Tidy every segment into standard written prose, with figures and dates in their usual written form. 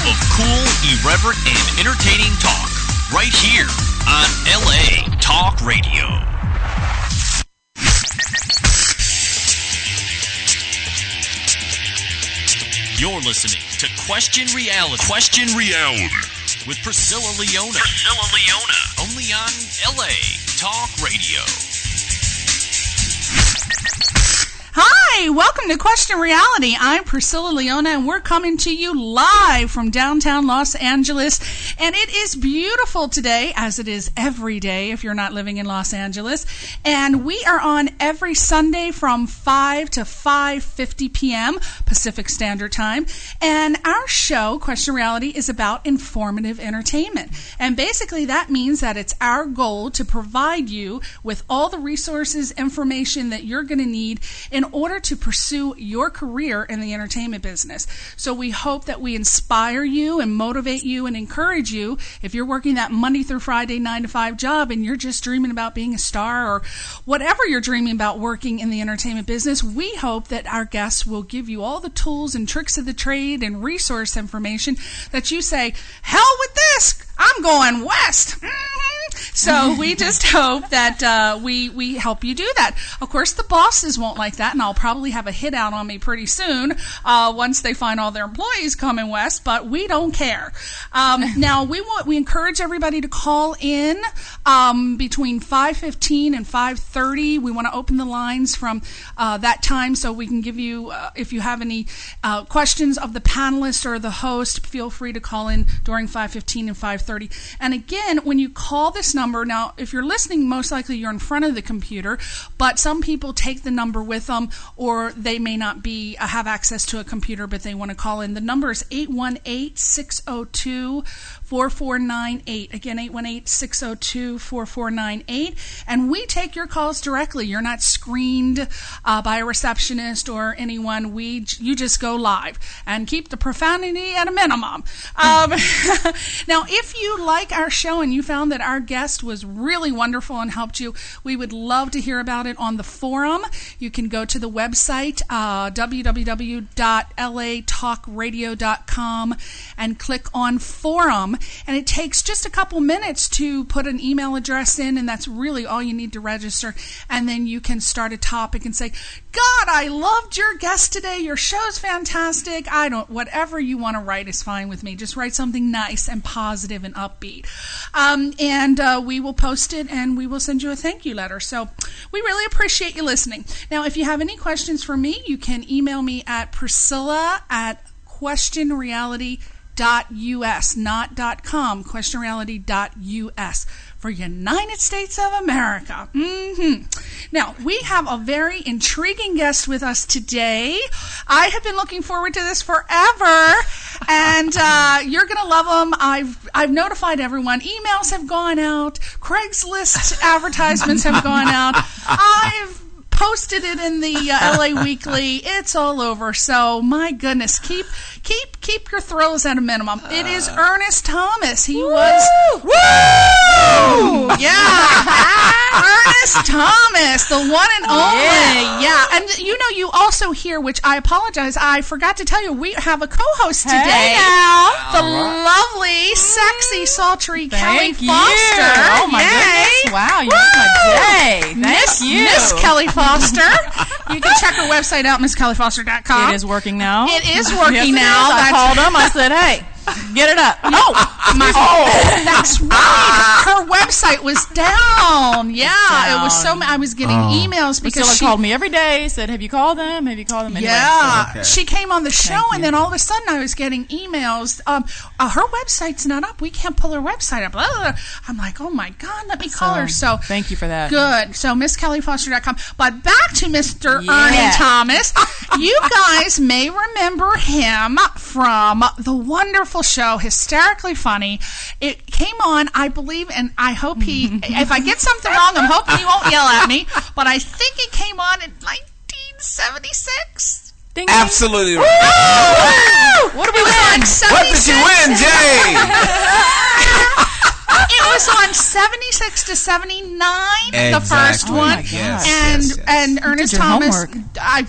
of cool, irreverent, and entertaining talk right here on LA Talk Radio. You're listening to Question Reality. Question Reality with Priscilla Leona. Only on LA Talk Radio. Hi, welcome to Question Reality. I'm Priscilla Leona, and we're coming to you live from downtown Los Angeles. And it is beautiful today, as it is every day if you're not living in Los Angeles. And we are on every Sunday from 5 to 5:50 p.m. Pacific Standard Time. And our show, Question Reality, is about informative entertainment. And basically that means that it's our goal to provide you with all the resources, information that you're going to need in order to pursue your career in the entertainment business. So we hope that we inspire you and motivate you and encourage you. If you're working that Monday through Friday 9-to-5 job and you're just dreaming about being a star or whatever you're dreaming about working in the entertainment business, we hope that our guests will give you all the tools and tricks of the trade and resource information that you say, hell with this, I'm going west. So we just hope that we help you do that. Of course, the bosses won't like that, and I'll probably have a hit out on me pretty soon once they find all their employees coming west, but we don't care. Now, we encourage everybody to call in between 5:15 and 5:30. We want to open the lines from that time so we can give you, if you have any questions of the panelists or the host, feel free to call in during 5:15 and 5:30. And again, when you call this number, now, if you're listening, most likely you're in front of the computer, but some people take the number with them, or they may not be have access to a computer, but they want to call in. The number is 818-602-4498. Again, 818-602-4498. And we take your calls directly. You're not screened by a receptionist or anyone. You just go live and keep the profanity at a minimum. Now, if you like our show and you found that our guest was really wonderful and helped you, we would love to hear about it on the forum. You can go to the website, www.latalkradio.com, and click on forum. And it takes just a couple minutes to put an email address in, and that's really all you need to register. And then you can start a topic and say, God, I loved your guest today. Your show's fantastic. Whatever you want to write is fine with me. Just write something nice and positive and upbeat. And we will post it, and we will send you a thank you letter. So we really appreciate you listening. Now, if you have any questions for me, you can email me at priscilla@questionreality.us, not .com, questionreality.us, for United States of America. Now, we have a very intriguing guest with us today. I have been looking forward to this forever, and you're going to love him. I've notified everyone. Emails have gone out. Craigslist advertisements have gone out. I've posted it in the LA Weekly. It's all over. So, my goodness, keep your thrills at a minimum. It is Ernest Thomas. He was... Woo! Yeah. Ernest Thomas, the one and only. Yeah. And you also hear, which I apologize, I forgot to tell you, we have a co-host today. The lovely, sexy, sultry Kelly Foster. Oh my goodness. Wow, you made my day. Thank you. Miss Kelly Foster. You can check her website out, MissKellyFoster.com. It is working now. It is working now. I called them. I said, hey, get it up. That's right. Her website was down. Yeah, it was so. I was getting emails because Priscilla called me every day. Said, "Have you called them? Have you called them?" Anyway, yeah, so. She came on the show, and then all of a sudden, I was getting emails. Her website's not up. We can't pull her website up. Blah, blah, blah. I'm like, oh my God, let me call her. So thank you for that. Good. So MissKellyFoster.com. But back to Mr. Ernie Thomas. You guys may remember him from the wonderful show, Hysterically Funny. It came on, I believe, and I hope if I get something wrong, I'm hoping he won't yell at me, but I think it came on in 1976. Ding, ding. Absolutely right. Woo! What did we win? What did you win, Jay? It was on 76 to 79, the first one. And Ernest Thomas. I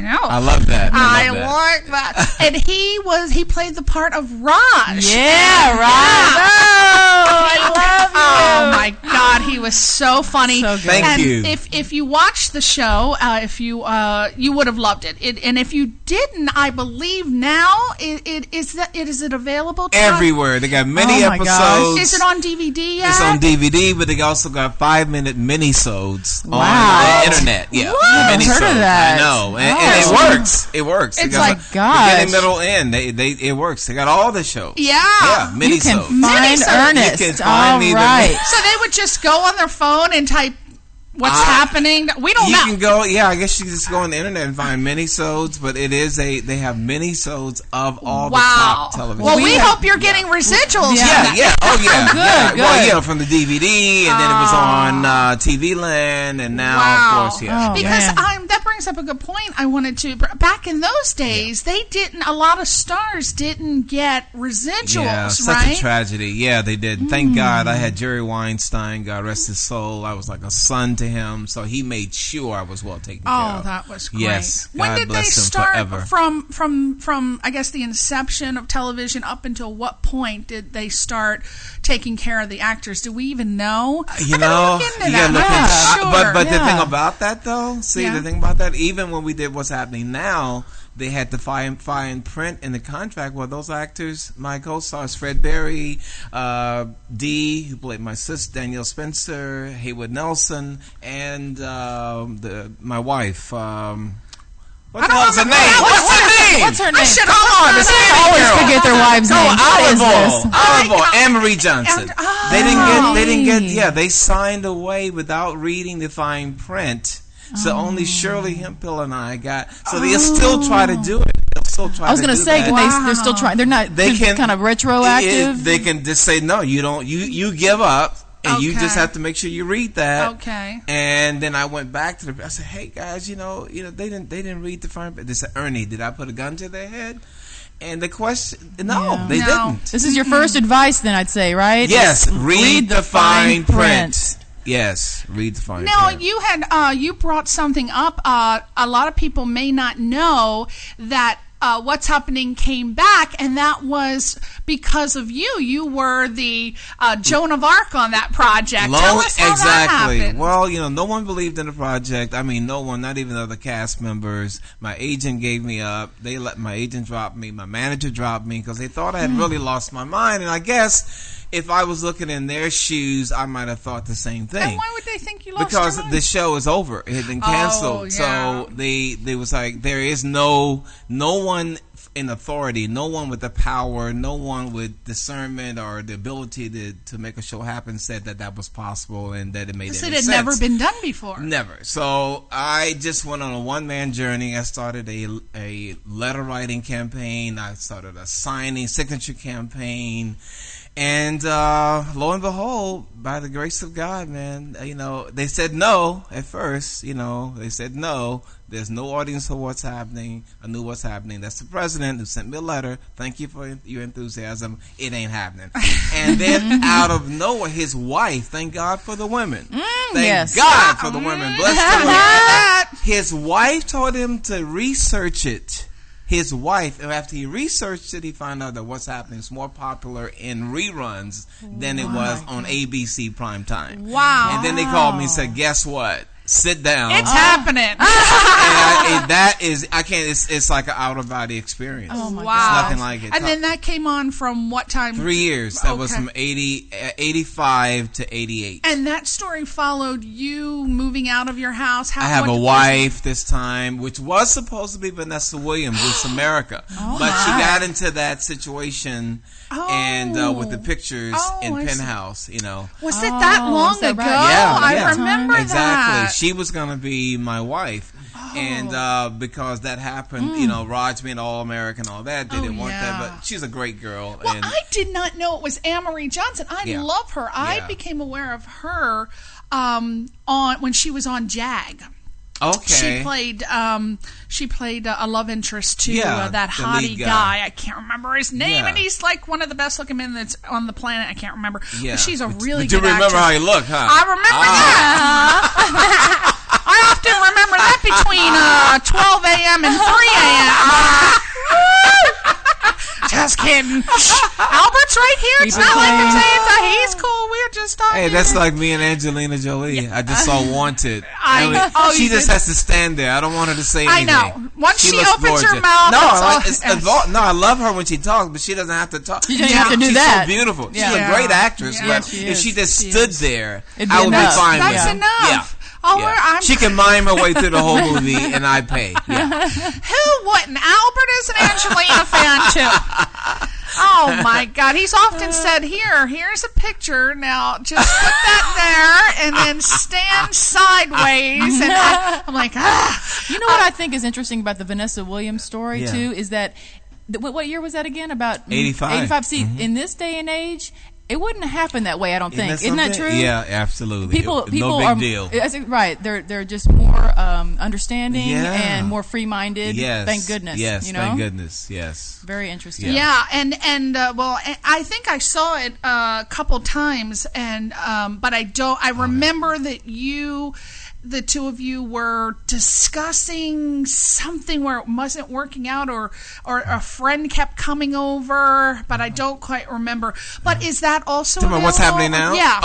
know. I love that. I like that. And he played the part of Raj. Yeah, Raj. Oh, I love you. Oh my God, he was so funny. So good. Thank you. If you watched the show, you would have loved it. And if you didn't, I believe now is it available to everywhere? They got many episodes. Gosh. Is it on DVD yet? It's on DVD, but they also got 5-minute mini-sodes on the internet. Yeah, I've heard of that. I know, and it works. It works. It's like beginning, middle, end. It works. They got all the shows. Yeah, mini-sodes. You can find Ernest. You can find me. Right. So they would just go on their phone and type what's happening. We don't know. You can go. Yeah, I guess you can just go on the internet and find mini-sodes. But it is they have mini-sodes of all the top television. Well, we hope you're getting residuals. Yeah. Oh yeah. Good. Well, yeah, from the DVD, and then it was on TV Land, and now of course, Because that brings up a good point. I wanted to back in those days, they didn't. A lot of stars didn't get residuals. Yeah, such a tragedy. Yeah, they did. Thank God I had Jerry Weinstein. God rest his soul. I was like a son to him, so he made sure I was well taken care of. Oh, that was great. Yes. When God did they bless him start forever. from I guess the inception of television up until what point did they start taking care of the actors? Do we even know? You know, but the thing about that though, the thing about that, even when we did What's Happening Now, they had to fine print in the contract. Well, those actors, my co-stars, Fred Berry, Dee, who played my sister, Danielle Spencer, Haywood Nelson, and my wife. What the hell's her name? What's her name? Hold on. I always forget their wives' names. Olive Oyl, Anne-Marie Johnson. They didn't get. Yeah, they signed away without reading the fine print. So only Shirley Hemphill and I got. So they'll still try to do it. They'll still try. I was going to say, they're still trying. They're not. They can kind of retroactive. They can just say no. You don't. You give up. And you just have to make sure you read that. Okay. And then I went back to I said, "Hey guys, they didn't read the fine print." They said, "Ernie, did I put a gun to their head?" And the question, no, they didn't. This is your first advice, then I'd say, right? Yes, read the fine print. Yes, read the fine print. Now you had you brought something up. A lot of people may not know that. What's Happening came back, and that was because of you. You were the Joan of Arc on that project. Tell us how that happened. Well, no one believed in the project. I mean, no one, not even other cast members. My agent gave me up. They let my agent drop me. My manager dropped me because they thought I had really lost my mind. And I guess if I was looking in their shoes, I might have thought the same thing. And why would they think you lost because your mind? The show is over. It had been canceled. Oh, yeah. So they was like, there is no one in authority, no one with the power, no one with discernment or the ability to make a show happen said that was possible and that it made any sense. It had never been done before. Never. So I just went on a one-man journey. I started a letter writing campaign. I started a signature campaign. And lo and behold, by the grace of God, man, they said no at first. They said no. There's no audience for What's Happening. I knew What's Happening. That's the president who sent me a letter. Thank you for your enthusiasm. It ain't happening. And then out of nowhere, his wife, thank God for the women. Thank God for the women. Bless the Lord. His wife told him to research it. His wife, after he researched it, he found out that What's Happening is more popular in reruns than it was on ABC primetime. Wow. And then they called me and said, guess what? Sit down. It's happening. It's like an out-of-body experience. Oh, my God. God. It's nothing like it. And then that came on from what time? 3 years. That was from 85 to 88. And that story followed you moving out of your house? I have a wife this time, which was supposed to be Vanessa Williams, Miss America. But she got into that situation and with the pictures in Penthouse, Was it that long ago? Right? Yeah, I remember that. Exactly. She was going to be my wife. And because that happened, Raj being All-American, all that, they didn't want that. But she's a great girl. Well, I did not know it was Anne-Marie Johnson. I love her. I became aware of her when she was on JAG. Okay. She played a love interest to that the hottie lead guy. I can't remember his name, Yeah. and he's like one of the best looking men that's on the planet. I can't remember. Yeah. But she's a really but good you remember actress. how he looked, huh? I remember that. I often remember that between 12 a.m. and 3 a.m. Just kidding. Albert's right here. It's not like he's cool. We're just talking. Hey, that's like me and Angelina Jolie. I just saw Wanted. She just has to stand there. I don't want her to say anything. I know. Once she looks opens her gorgeous. mouth, no, I love her when she talks, but she doesn't have to talk. You don't have to do She's that. so beautiful. Yeah. She's a great actress, Yeah. but She if is. she just She stood is. there, It'd be I would enough. be fine That's with enough. it. Yeah. Oh, Yeah. She can mime her way through the whole movie, and I pay. Yeah. Who wouldn't? Albert is an Angelina fan too. Oh my God! He's often said, "Here's a picture. Now just put that there, and then stand sideways." And I'm like, You know what I think is interesting about the Vanessa Williams story Yeah. too is that what year was that again? About 85. 85. See, in this day and age, it wouldn't happen that way. I don't think. Isn't that true? Yeah, absolutely. People no big are deal. I think, right. They're just more understanding Yeah. and more free-minded. Yes. Thank goodness. Yes. You know? Thank goodness. Yes. Very interesting. yeah, and well, I think I saw it a couple times, and but I don't. I remember that the two of you were discussing something where it wasn't working out, or a friend kept coming over, but I don't quite remember. But is that also Tell me what's available? happening now? Yeah.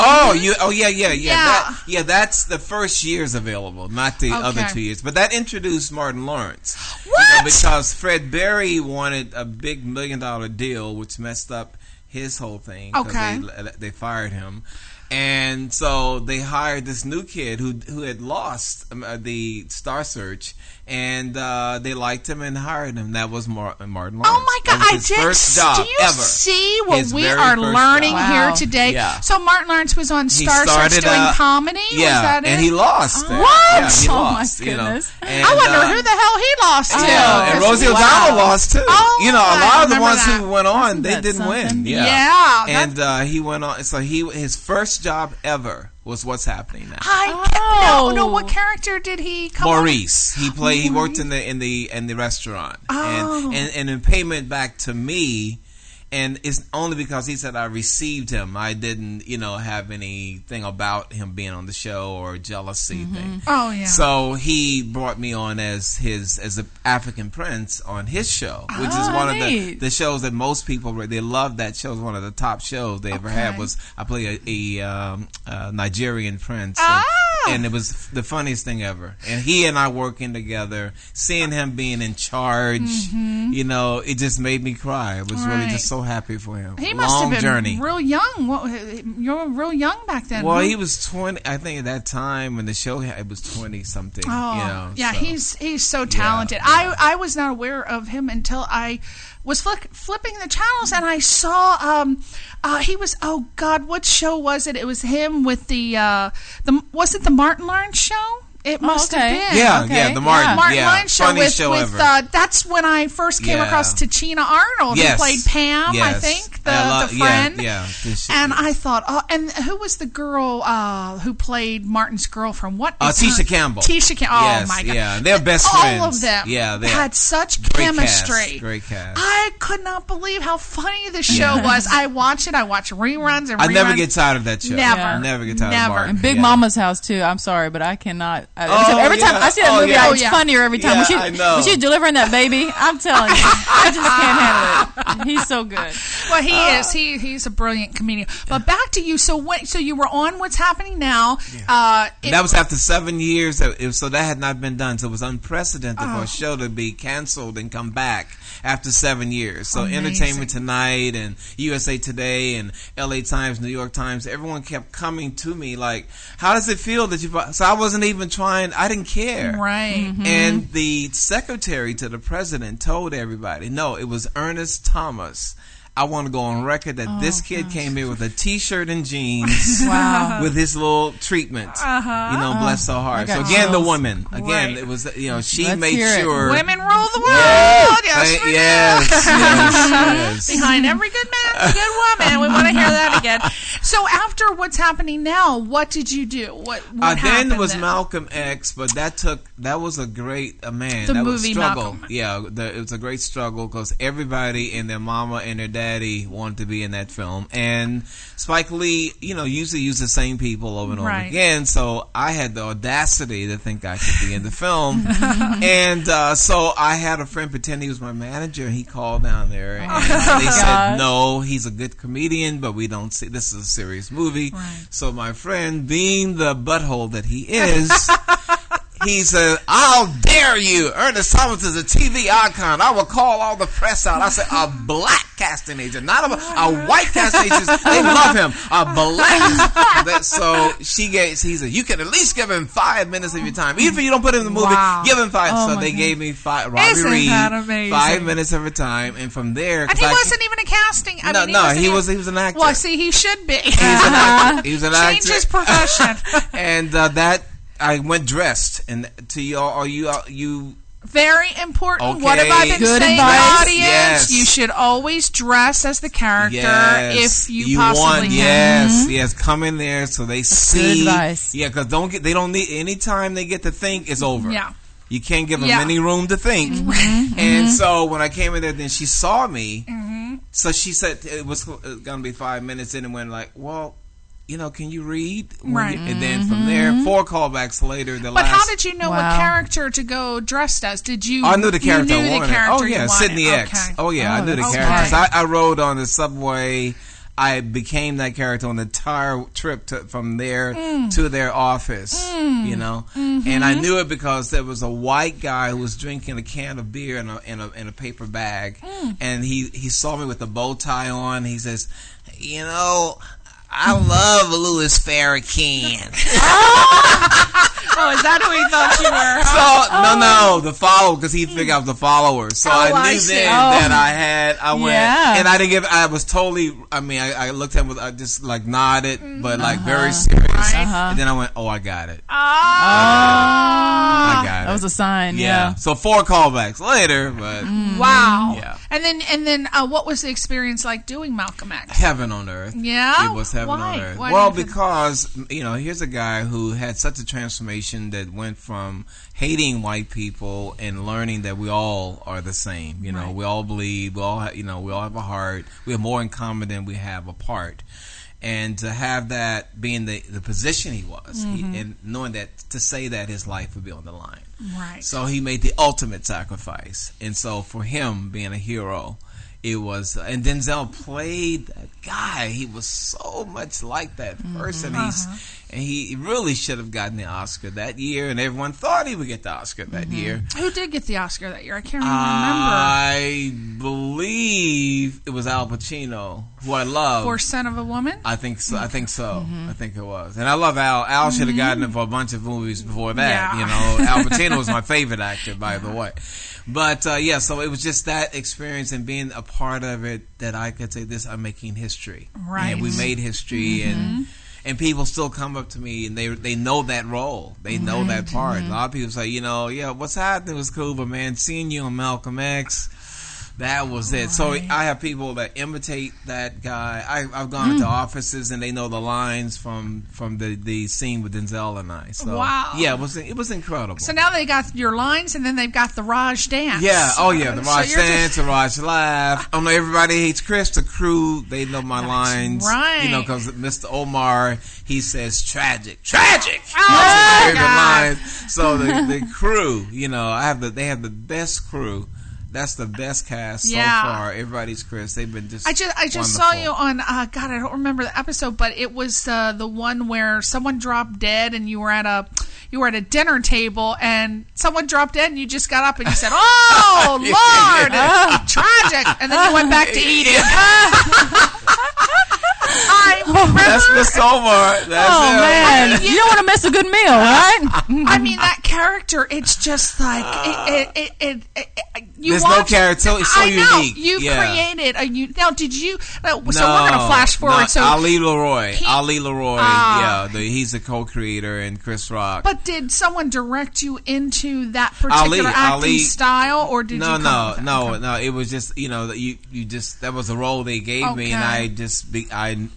Yeah. That's the first year's available, not the other 2 years. But that introduced Martin Lawrence. What? Because Fred Berry wanted a big $1 million deal, which messed up his whole thing. 'Cause Okay. They fired him. And so they hired this new kid who had lost the Star Search, and they liked him and hired him. That was Martin Lawrence. Oh my God! That was his first job do you ever. see what His we very are first learning job. here Wow. today? Yeah. So Martin Lawrence was on He Star Search started, doing comedy. Yeah, was that and it? he lost. There. What? Yeah, he Oh, my lost. You know. goodness. And, I wonder who the hell he lost to. Yeah, and Rosie Wow. O'Donnell lost too. Oh, you know, a I lot of the remember ones that. who went on, Isn't they that didn't win. something? Yeah, and he went on. So his first job ever was what's happening now. No. What character did he come on? Maurice. He played. He worked in the restaurant, Oh. and in payment back to me. And it's only because he said I received him. I didn't, have anything about him being on the show or jealousy thing. Oh yeah. So he brought me on as an African Prince on his show, which is one of neat. the shows that most people they love. That show is one of the top shows they ever had. Okay. I played a Nigerian prince, and it was the funniest thing ever. And he and I working together, seeing him being in charge, it just made me cry. I was really just so happy for him. He must have been journey. real young. You were real young back then. Well, huh? he was 20. I think at that time when the show it was 20 something. Oh, yeah, so. he's so talented. Yeah. I was not aware of him until I was flipping the channels and I saw he was, oh God, what show was it? It was him with was it the Martin Lawrence show? It must have been. Yeah, the Martin Lawrence show funniest with show ever. that's when I first came Yeah. across Tichina Arnold, who played Pam, I Yes. think, the friend. Yeah. And I thought, and who was the girl who played Martin's girlfriend? What? Is Tisha Campbell. Tisha Campbell. Yes, Oh my God. yeah, they're best All friends. of them. Yeah, they had such great chemistry. Great cast. I could not believe how funny the show was. I watch it. I watch reruns and I reruns. never get tired of that show. Never. Yeah. Never get tired Never. of Martin. And Big Yeah. Mama's House too. I'm sorry, but I cannot. Oh, every time I see that movie, yeah. it's funnier every time. Yeah, I know. When she's delivering that baby, I'm telling you, I just can't handle it. He's so good. Well, he is. He's a brilliant comedian. But back to you. So you were on What's Happening Now. That was after 7 years. So that had not been done. So it was unprecedented for a show to be canceled and come back after 7 years. So Amazing. Entertainment Tonight and USA Today and LA Times, New York Times, everyone kept coming to me like, how does it feel that you... So I wasn't even trying. I didn't care. Right. And the secretary to the president told everybody, no, it was Ernest Thomas. I want to go on record that this kid came here with a T-shirt and jeans Wow. with his little treatment. Bless her heart. I So got again, the chills. woman. Again, Right. it was, she Let's made hear it. sure. Women rule the world. Yes, Yes, we do. yes. Behind every good man, That's a good woman. We want to hear that again. So after What's Happening Now, what did you do? What happened then was then? Malcolm X, but that was a great man. The that movie was struggle. Malcolm. Yeah, it was a great struggle because everybody and their mama and their daddy wanted to be in that film, and Spike Lee, usually use the same people over and over again. So I had the audacity to think I could be in the film, and so I had a friend pretend he was my manager, and he called down there, and they said, no, he's a good comedian, but we don't see, this is a serious movie. Right. So my friend, being the butthole that he is, he said, "How dare you? Ernest Thomas is a TV icon. I will call all the press out." I said, "A black casting agent, not a white casting agent. They love him. A black." So he said, "You can at least give him 5 minutes of your time, even if you don't put him in the movie. Give him 5." So they gave me Robbie Reed 5 minutes of her time, and from there, and he wasn't even a casting. He was an actor. Well, see, he should be. He was an actor. Change his profession. And that. I went dressed, and to y'all, you very important. Okay. What have I been Good saying, advice. audience? Yes. You should always dress as the character if you possibly can. Yes, come in there so they see. Good advice. Yeah, because they don't need any time they get to think, it's over. Yeah. You can't give them any room to think. And so when I came in there, then she saw me. So she said it was going to be 5 minutes in, and went like, well, can you read? Right. And then from there, 4 callbacks later, But how did you know what character to go dressed as? Did you? I knew the character you knew I wanted. The character Oh yeah, you Sydney wanted. X. Okay. Oh yeah, I knew the character. 'Cause I rode on the subway. I became that character on the entire trip from there to their office, and I knew it because there was a white guy who was drinking a can of beer in a paper bag, and he saw me with a bow tie on. He says, "I love Louis Farrakhan." Oh, is that who he thought you were? So no, the follower, because he figured I was the follower. So I knew then that I went, and I didn't give. I was totally. I looked at him, I just like nodded, but like very serious. And then I went, "Oh, I got it. I got it. That was a sign. Yeah. So 4 callbacks later, but wow. Yeah. And then, what was the experience like doing Malcolm X? Heaven on earth. Yeah. It was heaven on earth. Well, because here's a guy who had such a transformation that went from hating white people and learning that we all are the same. We all bleed. We all have a heart. We have more in common than we have apart. And to have that being the position he was, and knowing that, to say that his life would be on the line. Right. So he made the ultimate sacrifice. And so for him being a hero, it was, and Denzel played that guy. He was so much like that person. He really should have gotten the Oscar that year, and everyone thought he would get the Oscar that year. Who did get the Oscar that year? I can't remember. I believe it was Al Pacino, who I love. For Son of a Woman? I think so. I think it was. And I love Al. Al should have gotten it for a bunch of movies before that. Al Pacino was my favorite actor, by the way. But so it was just that experience and being a part of it that I could say, I'm making history. Right. And we made history, and people still come up to me and they know that role. They know that part. A lot of people say, What's Happening was cool, but man, seeing you on Malcolm X, that was it. So I have people that imitate that guy. I've gone into offices and they know the lines from the scene with Denzel and I. So, wow. Yeah, it was incredible. So now they got your lines, and then they've got the Raj dance. Yeah. Oh yeah, the Raj dance, the Raj laugh. Oh no, everybody hates Chris. The crew, they know my lines. Right. Because Mr. Omar, he says tragic. That's his Oh, favorite line. So the crew, they have the best crew. That's the best cast so far. Everybody's Chris. They've been just. I just wonderful. Saw you on. I don't remember the episode, but it was the one where someone dropped dead, and you were at a dinner table, and someone dropped dead, and you just got up and you said, "Oh Lord, tragic," and then you went back to eating. That's Mr. Omar. That's him. Man, you don't want to miss a good meal, right? I mean, that character. It's just like There's no character. So it's so unique. You created a now. Did you? So we're going to flash forward. So Ali Leroy. He's the co-creator, and Chris Rock. But did someone direct you into that particular acting style, or did you? No. It was just you just that was a role they gave me, and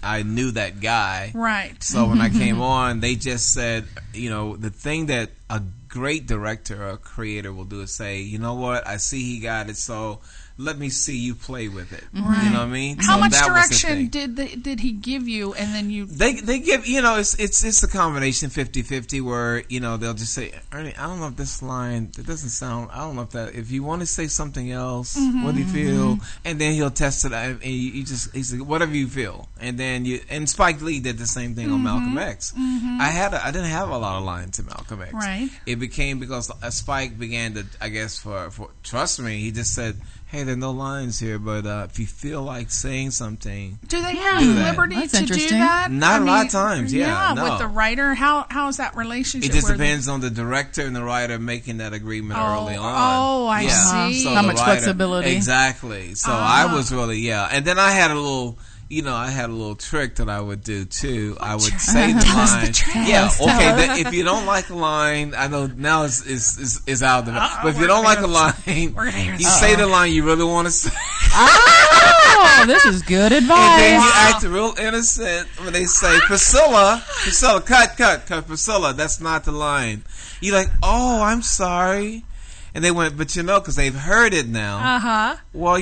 I knew that guy. Right. So when I came on, they just said, the thing that a great director or creator will do is say, you know what, I see he got it, so let me see you play with it. Right. You know what I mean? How much direction did he give you, and then you? They give it's a combination 50-50 where they'll just say, Ernie, I don't know if this line that doesn't sound. I don't know if you want to say something else. What do you feel? And then he'll test it out, and he said whatever you feel. And then and Spike Lee did the same thing on Malcolm X. I didn't have a lot of lines in Malcolm X. Right. It became because Spike began to, I guess, for trust me, he just said, hey, there are no lines here, but if you feel like saying something, do they have liberty to do that? Not a lot of times, with the writer. How is that relationship? It just depends on the director and the writer making that agreement early on. Oh, I see. So how much flexibility? Exactly. So I was really, and then I had a little. I had a little trick that I would do too. I would say the line. If you don't like a line, I know now it's out of it. But if you don't like a line, you say the line you really want to say. Oh, this is good advice. And then you act real innocent when they say, Priscilla, cut, Priscilla, that's not the line. You're like, oh, I'm sorry. And they went, but because they've heard it now. Well,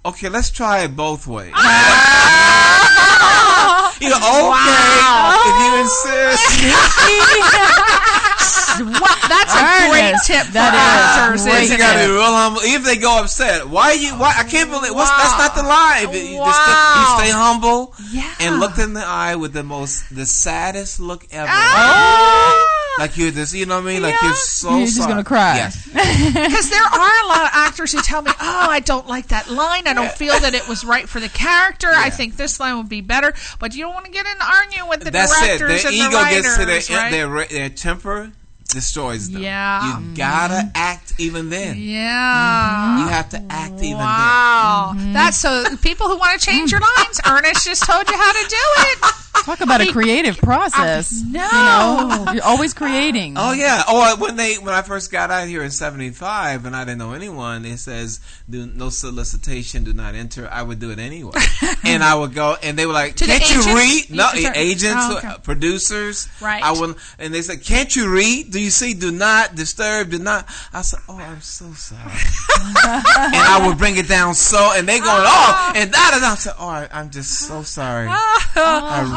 okay, let's try it both ways. Okay, if you insist. That's a great tip for actors. You gotta be real humble. Even if they go upset, why? I can't believe that's not the line. You stay humble and look in the eye with the saddest look ever. Like you're this, you know what I mean? Like you're so You're just gonna cry. Yes. Because there are a lot of actors who tell me, oh, I don't like that line. I don't feel that it was right for the character. I think this line would be better. But you don't want to get in an argument with the directors and the writers. Their ego gets to their temper destroys them. Yeah. You gotta act even then. Yeah. You have to act even then. Wow. That's so people who want to change your lines, Ernest just told you how to do it. Talk about a creative process. You're always creating. Oh yeah. Oh, when I first got out here in '75 and I didn't know anyone, it says no solicitation, do not enter. I would do it anyway, and I would go, and they were like, "Can't you read?" No, agents, producers. Right. And they said, "Can't you read? Do you see? Do not disturb. Do not." I said, "Oh, I'm so sorry," and I would bring it down and they going, "Oh," and that, and I said, "Oh, I'm just so sorry.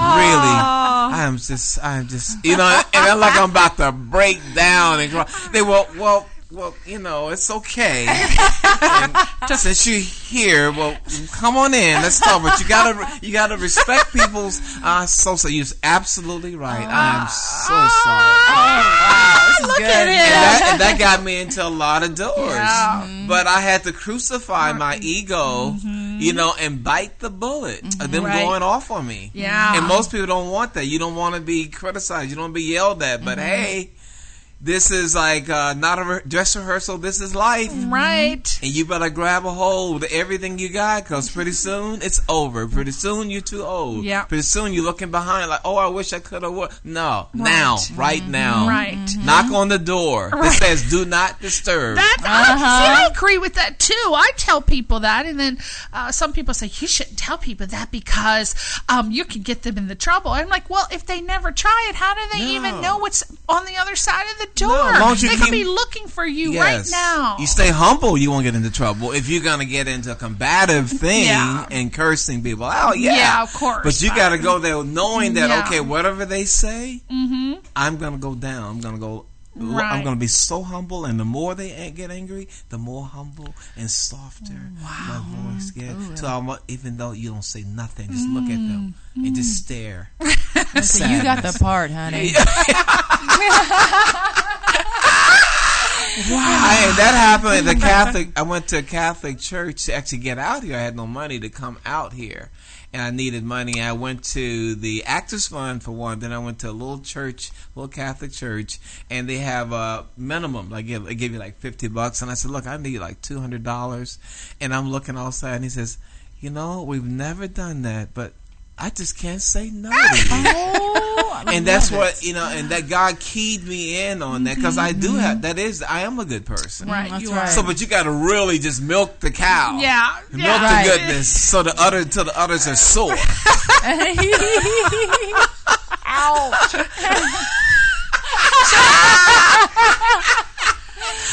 I am just, and I'm like I'm about to break down and cry. They were, well, it's okay. And since you're here, well, come on in. Let's talk. But you gotta respect people's. So you're absolutely right. I am so sorry. This is good. And that got me into a lot of doors. Yeah. But I had to crucify my ego, and bite the bullet of them going off on me. Yeah. And most people don't want that. You don't want to be criticized. You don't want to be yelled at. But hey, this is like not a dress rehearsal. This is life. Right. And you better grab a hold of everything you got, because pretty soon it's over. Pretty soon you're too old. Yeah. Pretty soon you're looking behind like, oh, I wish I could have. No. Now. Right now. Right. Knock on the door that says, do not disturb. I agree with that too. I tell people that, and then some people say, you shouldn't tell people that because you can get them in the trouble. I'm like, well, if they never try it, how do they even know what's on the other side of the door? They could be looking for you right now. You stay humble, you won't get into trouble. If you're going to get into a combative thing and cursing people out, yeah, of course. But you got to go there knowing that, okay, whatever they say, I'm going to go down. I'm going to go. Right. I'm going to be so humble, and the more they get angry, the more humble and softer my voice gets. So even though you don't say nothing, just look at them and just stare. So you got the part, honey. That happened at the Catholic. I went to a Catholic church to actually get out here. I had no money to come out here, and I needed money. I went to the Actors Fund for one. Then I went to a little church, little Catholic church, and they have a minimum. They give you like $50, and I said, "Look, I need like $200." And I'm looking outside, and he says, "You know, we've never done that, but I just can't say no to you." And that's what, and that God keyed me in on that, because I do have, I am a good person. Right, That's you right. are. So, but you got to really just milk the cow. Yeah. Milk Right. the goodness until the udders are sore. Ouch.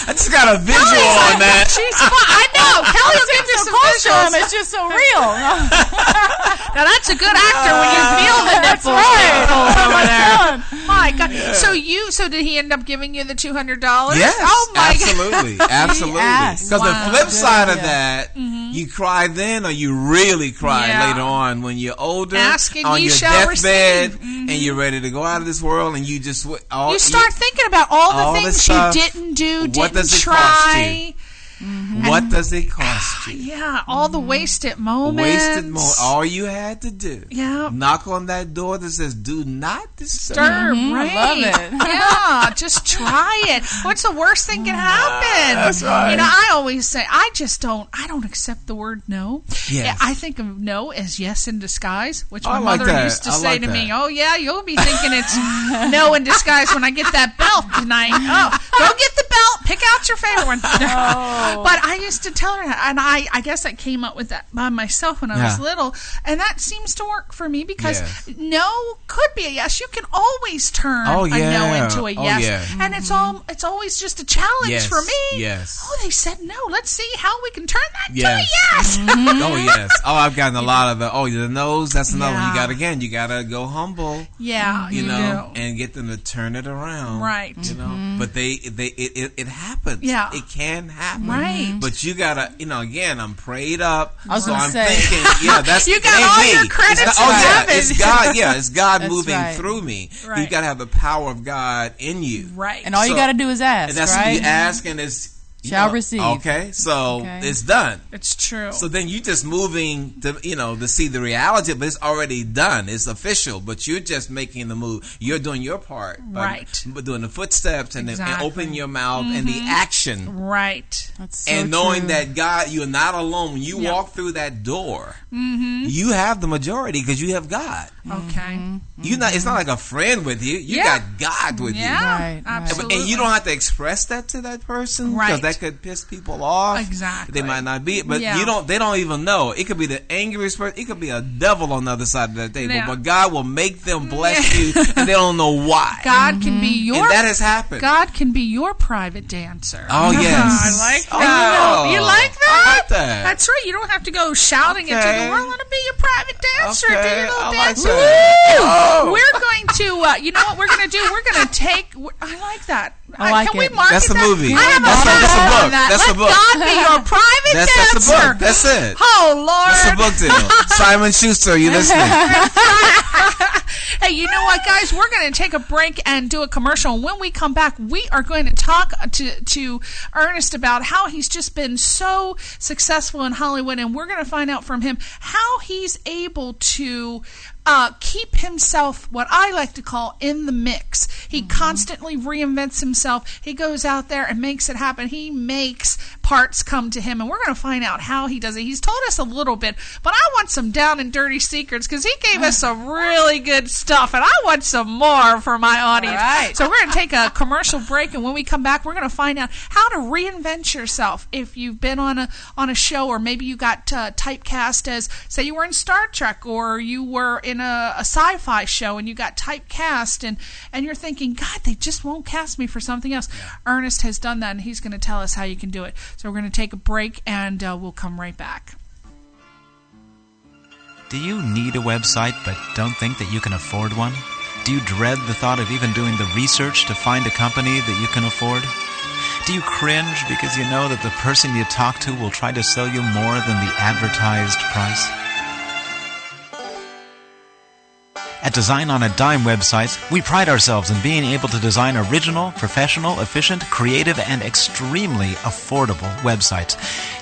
I just got a visual on that. She's fun. I know. Kelly will give you So some close to him, visuals. it's just so real. Now that's a good actor when you feel the That's nipples right. get pulled Oh, over my there. God. My God. So did he end up giving you the $200? Yes, Oh my absolutely, absolutely. asked. Because Wow. the flip side of Yeah. that, you cry then, or you really cry Yeah. later on when you're older, Ask and on ye your shall deathbed, receive. and you're ready to go out of this world, and you just You start thinking about all all the the things stuff. you didn't do, What didn't does it try. cost you? What does it cost you? Yeah, all the wasted moments. Wasted moment. All you had to do, Yeah. knock on that door that says "Do not disturb." Right. I love it. Yeah, just try it. What's the worst thing can happen? That's right. I always say, I don't accept the word no. Yes. Yeah, I think of no as yes in disguise, which I my like mother that. used to I say like to me, that. "Oh yeah, you'll be thinking it's no in disguise when I get that belt tonight. Oh, go get the belt, pick out your favorite one." But I used to tell her that, and I guess I came up with that by myself when I was Yeah. little, and that seems to work for me because Yes. no could be a yes. You can always turn Oh, a no yeah. into a Oh, yes, yeah. and it's always just a challenge Yes. for me. Yes. Oh, they said no. Let's see how we can turn that Yes. to a yes. Oh yes. Oh, I've gotten a lot of the. Oh, the nose. That's another one. Yeah. You gotta go humble. Yeah, You you know, do. and get them to turn it around. Right. You know, but it happens. Yeah. It can happen. Right. But you gotta, again, I'm prayed up. I was so gonna I'm say. thinking, yeah, that's You got it ain't all me. your credits It's in not, heaven. it's God. Yeah, it's God That's moving right. through me. Right. You gotta have the power of God in you. Right. And all you So- got to do is ask, And that's right? what you ask, and it's Shall receive. Okay, so Okay. it's done. It's true. So then you just moving to to see the reality, but it's already done. It's official, but you're just making the move. You're doing your part, Right. But doing the footsteps and Exactly. opening your mouth and the action, right. That's so and knowing true. that God, you're not alone. When you Yep. walk through that door, you have the majority because you have God. Okay. You not. It's not like a friend with you. You Yeah. got God with you. Yeah. Right, right. Absolutely. And you don't have to express that to that person because Right. that could piss people off. Exactly. They might not be, but Yeah. they don't even know. It could be the angriest person. It could be a devil on the other side of that table. Yeah. But God will make them bless you, and they don't know why. God can be your And that has happened. God can be your private dancer. Oh yes, I like Oh, that. You like that? I like that. That's right. You don't have to go shouting it to Okay. the world. Let me be your private dancer. Do Okay, your little I like dance. that. Woo! Oh. We're going to, you know what we're going to do? We're going to take, I like that. I like Can we it. market That's a that? movie. I have That's a title book. on that. That's a Let book. God be your private That's dancer. a book. That's it. Oh, Lord. That's a book deal. Simon Schuster, you listening? Hey, you know what, guys? We're going to take a break and do a commercial. When we come back, we are going to talk to Ernest about how he's just been so successful in Hollywood, and we're going to find out from him how he's able to keep himself, what I like to call, in the mix. He constantly reinvents himself. He goes out there and makes it happen. He makes parts come to him, and we're going to find out how he does it. He's told us a little bit, but I want some down and dirty secrets because he gave us some really good stuff, and I want some more for my audience. All right. So we're going to take a commercial break, and when we come back, we're going to find out how to reinvent yourself. If you've been on a show, or maybe you got typecast as, say you were in Star Trek, or you were in a sci-fi show and you got typecast, and you're thinking, God, they just won't cast me for something else. Ernest has done that, and he's going to tell us how you can do it. So we're going to take a break, and we'll come right back. Do you need a website but don't think that you can afford one? Do you dread the thought of even doing the research to find a company that you can afford? Do you cringe because you know that the person you talk to will try to sell you more than the advertised price? At Design on a Dime websites, we pride ourselves in being able to design original, professional, efficient, creative, and extremely affordable websites.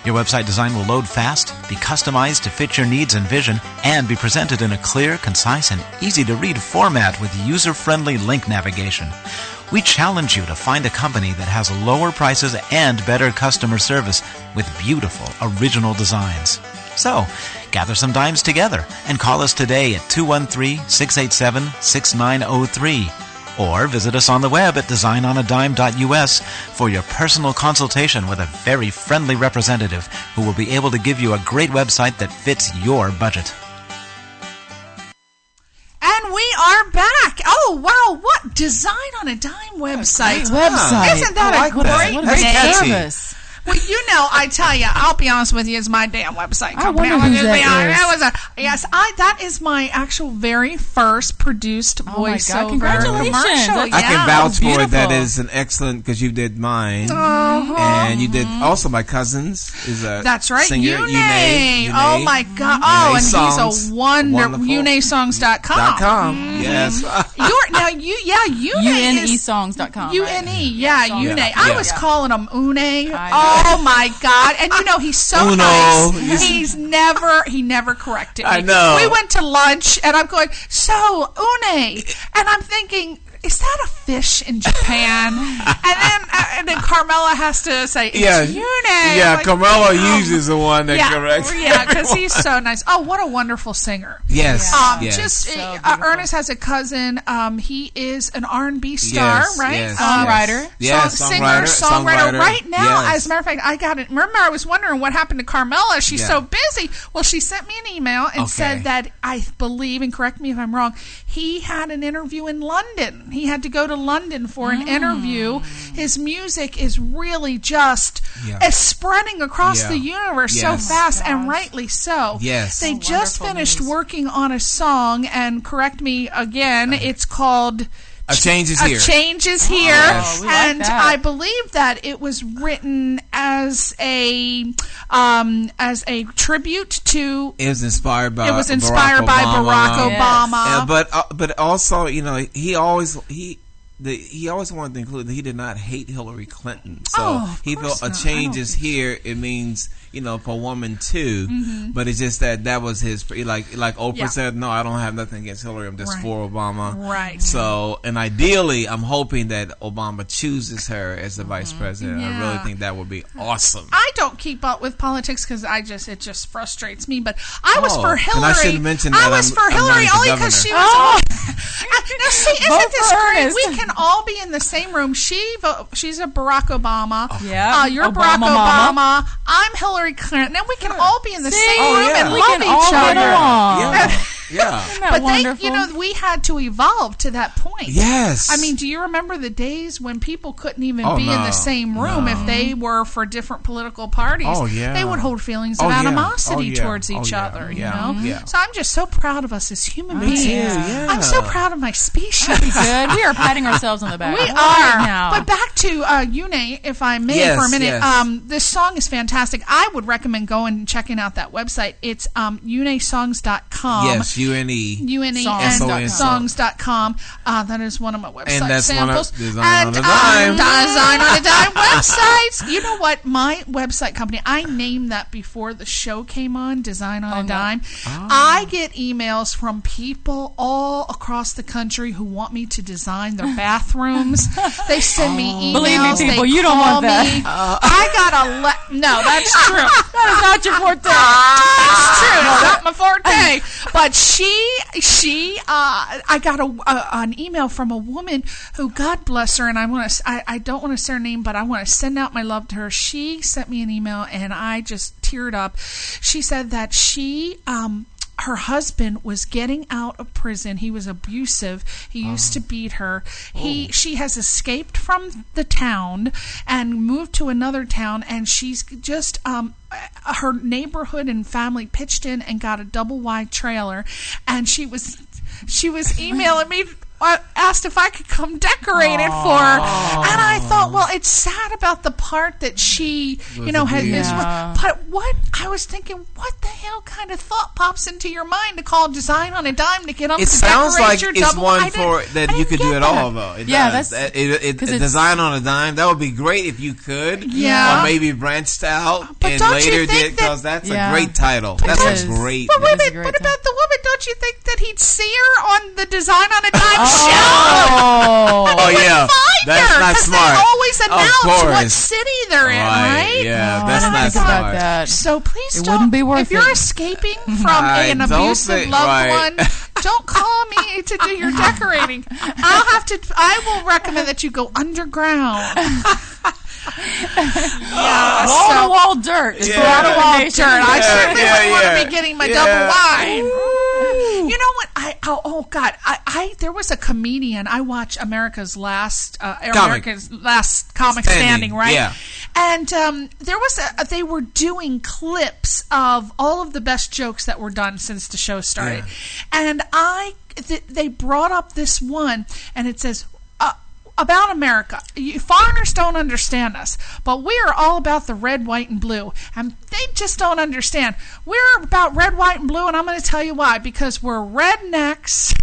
Your website design will load fast, be customized to fit your needs and vision, and be presented in a clear, concise, and easy-to-read format with user-friendly link navigation. We challenge you to find a company that has lower prices and better customer service with beautiful, original designs. So, gather some dimes together and call us today at 213-687-6903 or visit us on the web at designonadime.us for your personal consultation with a very friendly representative who will be able to give you a great website that fits your budget. And we are back. Oh, wow. What? Design on a Dime website. Website. Isn't that a great What a That's great catchy. service. Well, I tell you, I'll be honest with you, it's my damn website company. wonder who that That is my actual very first produced Oh my God, voiceover congratulations. commercial. That's- I can vouch for it. That beautiful. is an excellent, because you did mine, Uh-huh. and you did also my cousin's is a That's right, singer, Yune. Yune. Oh my God! Yune Oh, and songs. he's a wonderful. Wonderful. YuneSongs.com. Yes. Yune is UNEsongs.com. UNE. Yeah, Yune. Yeah. I Yeah. was calling him Une. know. Oh my God! And he's so Uno. nice. He never corrected me. I know. We went to lunch, and I'm going, so Une, and I'm thinking, is that a fish in Japan? and then Carmela has to say, it's Yune. Yeah, Like, Carmelo oh, usually is the one that corrects. Yeah, because he's so nice. Oh, what a wonderful singer. Yes. yes. Ernest has a cousin. He is an R&B star, Yes, right? yes, Songwriter. Yes, Singer, songwriter. Right now, yes. as a matter of fact, I got it. Remember, I was wondering what happened to Carmela. She's Yeah. so busy. Well, she sent me an email and said that, I believe, and correct me if I'm wrong, he had an interview in London. He had to go to London for an interview. His music is really just spreading across the universe so fast, and rightly so. Yes. They just finished working on a song, and correct me again, it's called A Change Is Here. A Change Is Here. Yes. we like And that. I believe that it was written as a tribute to. It was inspired by. It was inspired by Barack Obama. But also, he always wanted to include that he did not hate Hillary Clinton. So he course felt a not. change is here. It means for woman too. But it's just that was his like Oprah said. No, I don't have nothing against Hillary. I'm just for Obama. Right. So and ideally, I'm hoping that Obama chooses her as the vice president. I really think that would be awesome. I don't keep up with politics because it just frustrates me. But I was for Hillary. And I should mention I that was for I'm Hillary running for only governor. because she was. Now, see, Vote isn't this for great? Ernest. We can all be in the same room. She's a Barack Obama. Yeah. You're Obama Barack mama. Obama. I'm Hillary Clinton. And we can all be in the same room and we love can each all get other. along. Yeah. Isn't that But wonderful? we had to evolve to that point. Yes. I mean, do you remember the days when people couldn't even Oh, be in no. the same room if they were for different political parties? Oh, yeah. They would hold feelings Oh, of yeah. animosity Oh, yeah. towards each Oh, yeah. other, Yeah. you know? Yeah. So I'm just so proud of us as human beings. too, yeah. I'm so proud of my species. Good. We are patting ourselves on the back. We right are. now. But back to Yune, if I may, Yes, for a minute. yes. This song is fantastic. I would recommend going and checking out that website. It's UNEsongs.com. Yes, UNE. UNE Songs. and songs.com. That is one of my website And that's samples. one of Design on a Dime. Design on a Dime websites. You know what? My website company, I named that before the show came on, Design on a Dime. I get emails from people all across the country who want me to design their bathrooms. They send me emails. Believe me, people, they you don't call want that. me. I got no, that's true. That is not your forte. That's true. Not my forte. But I got an email from a woman who, God bless her, and I don't want to say her name, but I want to send out my love to her. She sent me an email, and I just teared up. She said that her husband was getting out of prison. He was abusive. He used to beat her. She has escaped from the town and moved to another town, and she's just her neighborhood and family pitched in and got a double wide trailer, and she was emailing me, asked if I could come decorate it for her. And I thought, well, it's sad about the part that she, had abused. but what I was thinking, what the hell kind of thought pops into your mind to call Design on a Dime to get them It to sounds decorate like your it's double? one I for didn't- that I you didn't could do get it that. all though. It Yeah, does. Design on a Dime. That would be great if you could. Yeah. Or maybe branched out But and don't you later think did, because that- that's Yeah. a great title. It That's is. a great. But wait a It is a minute, great what time. about the woman? Don't you think that he'd see her on the Design on a Dime show? Oh yeah, Find that's her, not 'cause smart. They always Of announce what course. city they're in, right? Yeah, No, that's I didn't not think about smart. that. So please It don't. wouldn't be worth if you're it. escaping from I an don't abusive think- loved right. one, don't call me to do your decorating. I will recommend that you go underground. Yeah, Wall to wall dirt. Is Yeah. the Wall to wall recommendation. dirt. I certainly yeah, wouldn't want yeah. to be getting my Yeah. double wine. You know what? Oh God! There was a comedian. I watched America's Last Comic Standing, right? Yeah. And there was they were doing clips of all of the best jokes that were done since the show started, and they brought up this one, and it says. About America. Foreigners don't understand us, but we are all about the red, white, and blue. And they just don't understand. We're about red, white, and blue, and I'm going to tell you why. Because we're rednecks.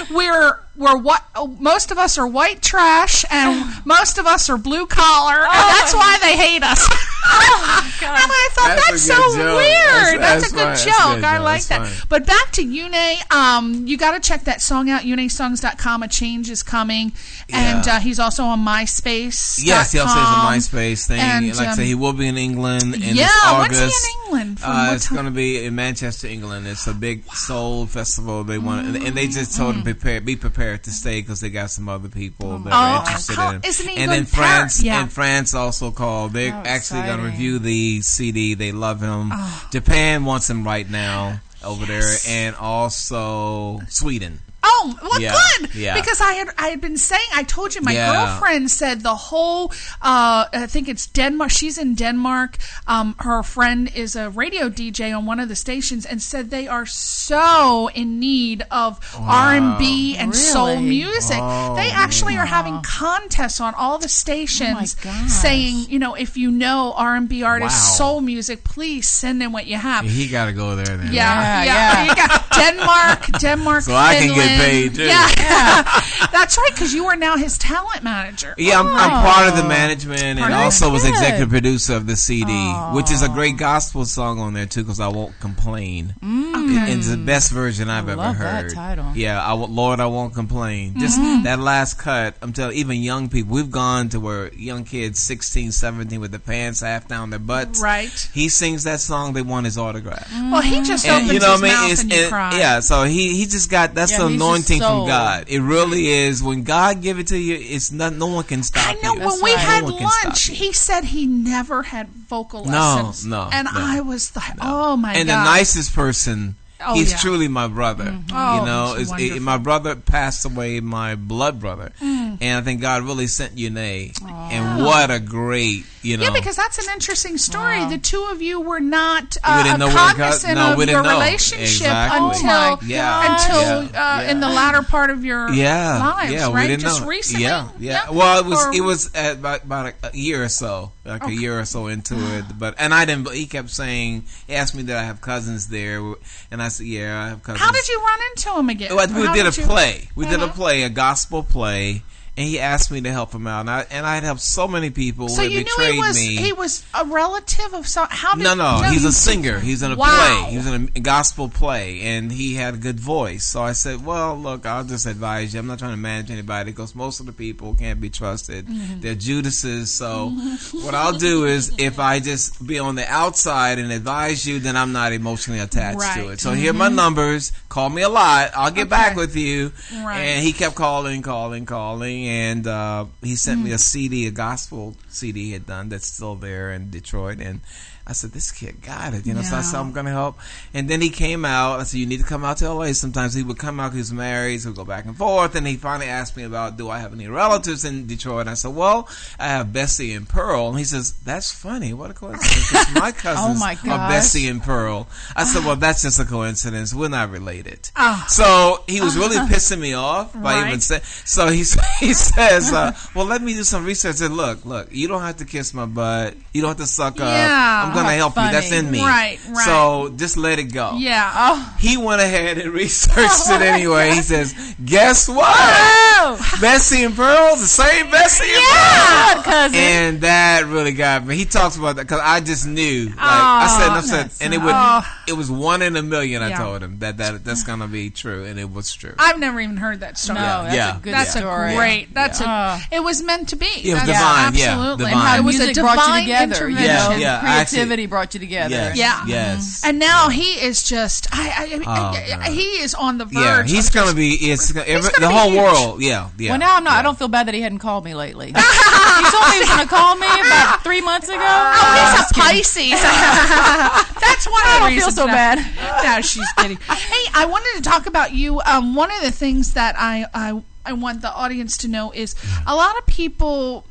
we're what? Most of us are white trash, and most of us are blue collar, and that's why they hate us. And I thought that's a so good joke. weird. That's a That's good fine. That's joke. good, I Joe. like That's that. fine. But back to Une, you got to check that song out. UneSongs.com. A Change is Coming, and he's also on MySpace. Yes, he also has a MySpace thing. And, Like I say, he will be in England in yeah, this August. when's he in England? From what It's time? going to be in Manchester, England. It's a big soul festival. They want, and they just told him be prepared to stay because they got some other people that are interested in it. Isn't he And going then to Paris? France, and France also called. They're How actually going to exciting. review the CD. They love him. Japan wants him right now over there, and also Sweden. Oh, well, Yeah, good. yeah. Because I had been saying, I told you, my Yeah. girlfriend said the whole, I think it's Denmark. She's in Denmark. Her friend is a radio DJ on one of the stations, and said they are so in need of R&B and soul Really? music. They actually are having contests on all the stations, gosh. saying, if you know R&B artists, Wow. soul music, please send in what you have. He got to go there then. Yeah. You got Denmark, So I can get Finland. paid, too. Yeah, that's right. Because you are now his talent manager. Yeah, I'm part of the management and Part of also it. was Good. executive producer of the CD, which is a great gospel song on there too. Because I won't complain. It's the best version I've ever love that heard. title. Yeah, Lord, I won't complain. Just that last cut. I'm telling even young people. We've gone to where young kids, 16, 17, with the pants half down their butts. Right. He sings that song. They want his autograph. Well, he just And opens you know his what I mean? mouth and you cry. Yeah, so he just got that's Yeah, the he's anointing just from so- God. It really is. When God give it to you, it's not. No one can stop I know. you. When we right. had No one can stop lunch, you. he said he never had vocal lessons. no, And no. I was like, oh my And God. the nicest person. Oh, He's yeah. truly my brother. Oh, You know, he's wonderful. my brother passed away, my blood brother, and I think God really sent Une. And what a great, Yeah, because that's an interesting story. Wow. The two of you were not We didn't know where it got- cognizant no, of we your didn't know. relationship Exactly. Oh, my until gosh. in the latter part of your lives, yeah, right? we didn't Just know. recently. Yeah. Well, Or- it was about a year or so, like a year or so into it. And I didn't. He kept saying, he asked me, did I have cousins there? And I said, yeah, I have cousins. How did you run into him again? Well, we How did a you- play. We did a play, a gospel play, and he asked me to help him out. And I had helped so many people So who you had knew betrayed me. he was a relative of some. How did? No, he's you- a singer. He's in a Wow. play. He was in a gospel play, and he had a good voice. So I said, well, look, I'll just advise you. I'm not trying to manage anybody because most of the people can't be trusted. They're Judases. So what I'll do is if I just be on the outside and advise you, then I'm not emotionally attached to Right. it. So here are my numbers. Call me a lot. I'll get back Okay. with you. Right. And he kept calling, and he sent me a CD, a gospel CD he had done that's still there in Detroit. And I said, this kid got it, so I said, I'm going to help. And then he came out. I said, you need to come out to LA. Sometimes he would come out, he was married, so we'd go back and forth. And he finally asked me about, do I have any relatives in Detroit? And I said, well, I have Bessie and Pearl. And he says, that's funny. What a coincidence. 'Cause my cousins my are gosh. Bessie and Pearl. I said, well, that's just a coincidence. We're not related. Ah. So he was really pissing me off by Right. even saying, so he said, says, well, let me do some research. I said, look, you don't have to kiss my butt. You don't have to suck up. I'm going to help you. That's in me. Right. So just let it go. Yeah. He went ahead and researched it anyway. He says, guess what? Bessie and Pearl, the same Bessie and Pearl. Cousin. And that really got me. He talks about that because I just knew. Like I said, and it was 1 in a million. I told him that's going to be true, and it was true. I've never even heard that story. No, that's a good story. Great. It was meant to be. It was divine. Absolutely. Divine. And how It was music a divine brought you together. intervention. Yeah. Creativity brought you together. Yes. And now he is just. He is on the verge. Yeah, he's going to be. The whole world. Yeah. Well, now I'm not. I don't feel bad that he hadn't called me lately. He told me he was going to call me about 3 months ago. Oh, he's a Pisces. That's one of the reasons. I don't feel so bad. No, she's kidding. Hey, I wanted to talk about you. One of the things that I want the audience to know is a lot of people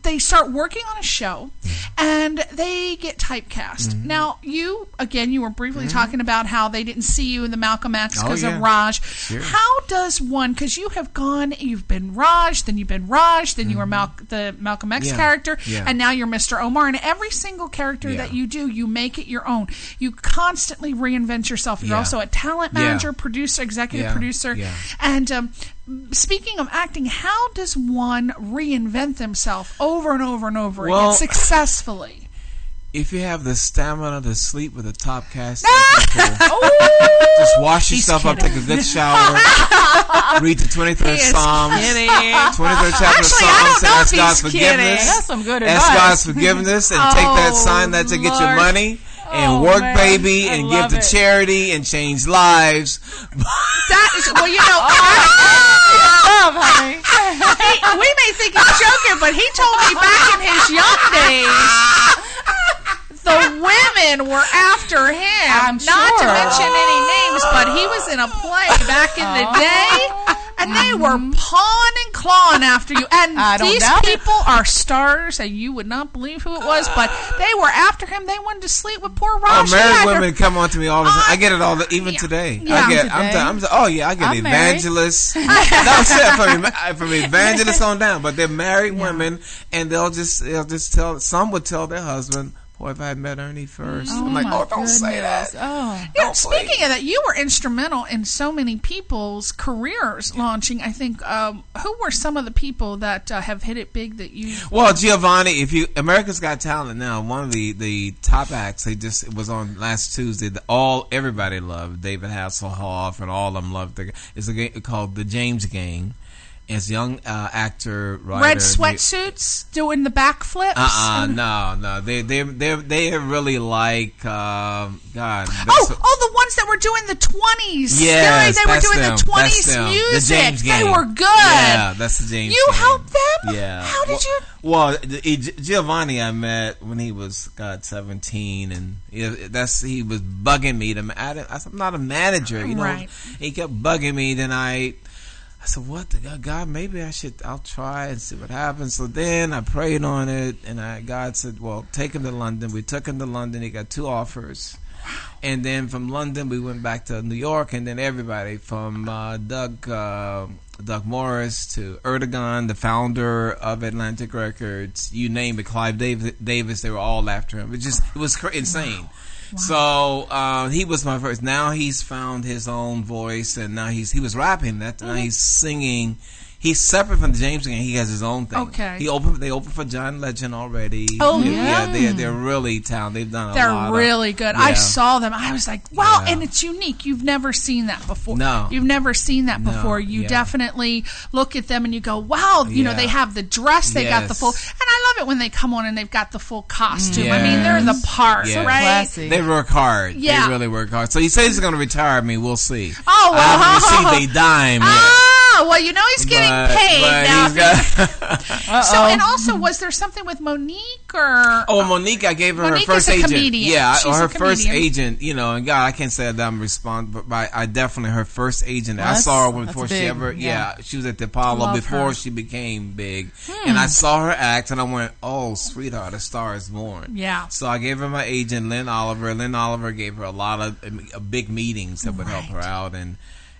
they start working on a show and they get typecast. Now, you were briefly talking about how they didn't see you in the Malcolm X because of Raj. Sure. How does one, because you've been Raj, then you've been Raj, then you were the Malcolm X character, and now you're Mr. Omar, and every single character that you do, you make it your own. You constantly reinvent yourself. You're also a talent manager, producer, executive producer. And speaking of acting, how does one reinvent themselves over and over and over again successfully? If you have the stamina to sleep with a top cast, just wash yourself up, take a good shower, read the 23rd Psalms, 23rd chapter of Psalms, and ask God's forgiveness. That's some good advice. Ask God's forgiveness and take that sign that to get your money. And work, baby, and give to charity and change lives. That is, well, honey. We may think he's joking, but he told me back in his young days, the women were after him. I'm Not to sure. mention any names, but he was in a play back in the day, and they were pawing and clawing after you. And these people are stars, and you would not believe who it was, but they were after him. They wanted to sleep with poor Raj. Married women come on to me all the time. I get it even today. I get evangelists. That's it from evangelists on down. But they're married women, and they'll just tell. Some would tell their husband, boy, if I had met Ernie first. I'm like, don't say that. Speaking of that, you were instrumental in so many people's careers launching. I think, who were some of the people that have hit it big that you... Well, Giovanni, America's Got Talent now, one of the top acts, it was on last Tuesday, everybody loved David Hasselhoff, and all of them loved it's a game called The James Gang. As a young actor, writer, red sweatsuits doing the backflips. No. They really like God. The ones that were doing the 20s. Yes, they were doing the 20s music. The James Gang. They were good. Yeah, that's the James. You Gang. helped them. Yeah. How did you? Well, Giovanni, I met when he was 17, and he was bugging me I'm not a manager, Right. He kept bugging me. Then I said, what the God, maybe I'll try and see what happens. So then I prayed on it, and God said, well, take him to London. We took him to London. He got 2 offers. And then from London, we went back to New York, and then everybody from Doug Morris to Erdogan, the founder of Atlantic Records, you name it, Clive Davis, they were all after him. It was insane. Wow. So he was my first. Now he's found his own voice, and now he was rapping. Now he's singing. He's separate from the James Gang. He has his own thing. Okay. They opened for John Legend already. Oh, they're really talented. They've done a lot. They're really good. Yeah. I saw them. I was like, wow, and it's unique. You've never seen that before. No. You've never seen that before. You definitely look at them and you go, wow, they have the dress, they got the full, and I love it when they come on and they've got the full costume. Yes. I mean, they're the part, Yes. right? Classy. They work hard. Yeah. They really work hard. So he says he's going to retire me. We'll see. Oh, well. I haven't received a dime yet. Well, he's getting paid now. So, and also, was there something with Monique or? Oh, Monique, I gave her Monique her first is a agent. comedian. Yeah, She's her a first comedian. agent. And God, I can't say that I'm responsible, but I definitely her first agent. Well, I saw her that's before big, she ever. yeah. She was at the Apollo Love before her. she became big, and I saw her act, and I went, "Oh, sweetheart, a star is born." Yeah. So I gave her my agent, Lynn Oliver. Lynn Oliver gave her a lot of big meetings that would help her out,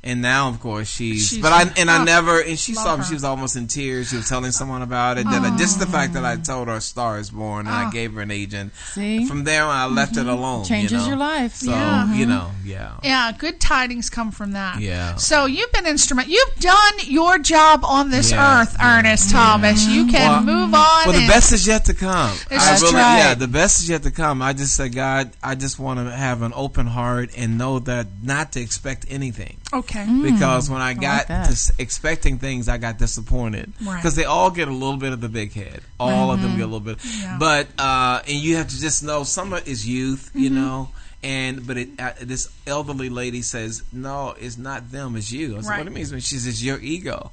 And now, of course, she's I never, and she saw me, her. she was almost in tears. She was telling someone about it. Then just the fact that I told her A Star Is Born, and I gave her an agent. See? From there on, I left it alone. Changes your life. So, Yeah, good tidings come from that. Yeah. So you've been instrumental. You've done your job on this earth, Ernest Thomas. You can move on. Well, the best is yet to come. That's right. Yeah, the best is yet to come. I just said, God, I just want to have an open heart and know that not to expect anything. Okay. Because when I got like to expecting things, I got disappointed. Right. Because they all get a little bit of the big head. All of them get a little bit. Yeah. But and you have to just know some of it is youth, you know. But this elderly lady says, "No, it's not them, it's you." I said, "What do you mean?" She says, "It's your ego."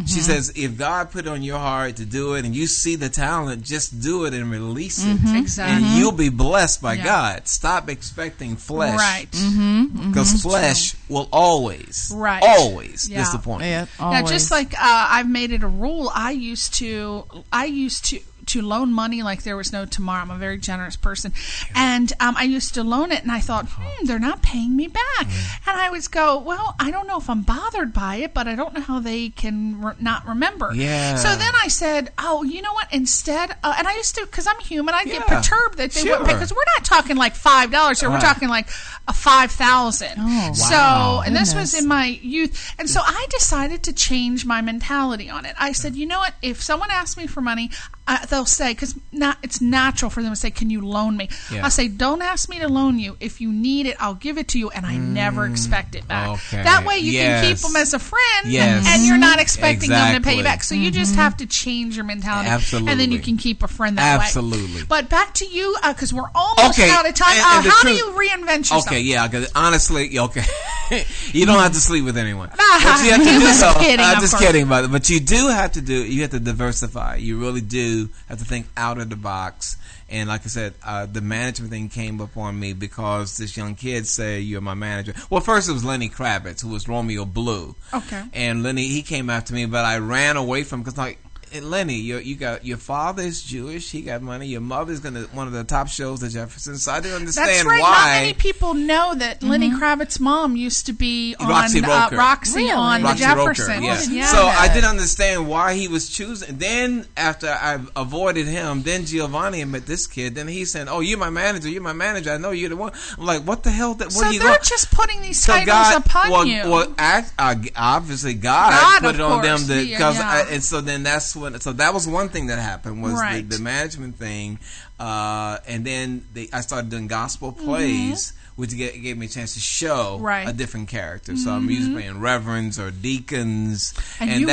She says, if God put it on your heart to do it and you see the talent, just do it and release it. Exactly. And you'll be blessed by God. Stop expecting flesh. Right. Because flesh will always disappoint. Yeah, Now, always. just like I've made it a rule, I used to loan money like there was no tomorrow. I'm a very generous person. And I used to loan it, and I thought, they're not paying me back. And I would go, well, I don't know if I'm bothered by it, but I don't know how they can not remember. Yeah. So then I said, oh, you know what, instead, and I used to, because I'm human, I'd get perturbed that they wouldn't pay, because we're not talking like $5 here, we're talking like a $5,000. Oh, wow. So, and this was in my youth. And so I decided to change my mentality on it. I said, you know what, if someone asks me for money, they'll say, because it's natural for them to say, can you loan me? I'll say, don't ask me to loan you. If you need it, I'll give it to you, and I never expect it back. Okay. That way you can keep them as a friend, and you're not expecting them to pay you back. So you just have to change your mentality. Absolutely. And then you can keep a friend that way. Absolutely. But back to you, because we're almost out of time. How do you reinvent yourself? Okay, yeah, because honestly, you don't have to sleep with anyone. He was kidding, I'm of just course. kidding about it. But you have to diversify. You really do have to think out of the box. And like I said, the management thing came upon me because this young kid said, "You're my manager." Well, first it was Lenny Kravitz, who was Romeo Blue. Okay. And Lenny, he came after me, but I ran away from him because like, hey, Lenny, you got your father is Jewish. He got money. Your mother's gonna one of the top shows at Jefferson. So I didn't understand That's right. why. Not many people know that Lenny Kravitz's mom used to be on Roxy Roker. Roxy on the Roxy Jefferson. Roker, yeah. So I didn't understand why he was choosing. Then after I avoided him, then Giovanni met this kid. Then he said, "Oh, you're my manager. You're my manager. I know you're the one." I'm like, "What the hell? What so are you they're just putting these titles upon you. Well, obviously God put it on them because and so then that's when. So that was one thing that happened was Right. the management thing, and then I started doing gospel plays, which gave me a chance to show a different character. So I'm usually playing reverends or deacons, and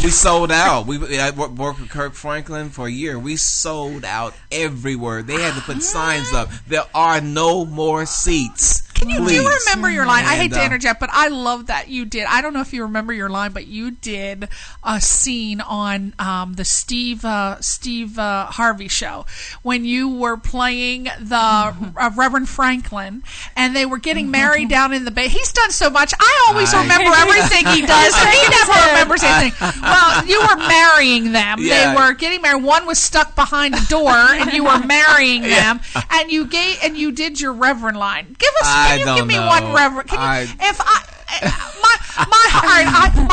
we sold out. I worked with Kirk Franklin for a year. We sold out everywhere. They had to put signs up. There are no more seats. Do you remember your line? And, I hate to interject, but I love that you did. I don't know if you remember your line, but you did a scene on the Steve Harvey show when you were playing the Reverend Franklin, and they were getting married down in the Bay. He's done so much. I always remember everything he does, and he never remembers anything. Well, you were marrying them. Yeah. They were getting married. One was stuck behind a door, and you were marrying them, and you did your Reverend line. Can you give me one, Reverend? My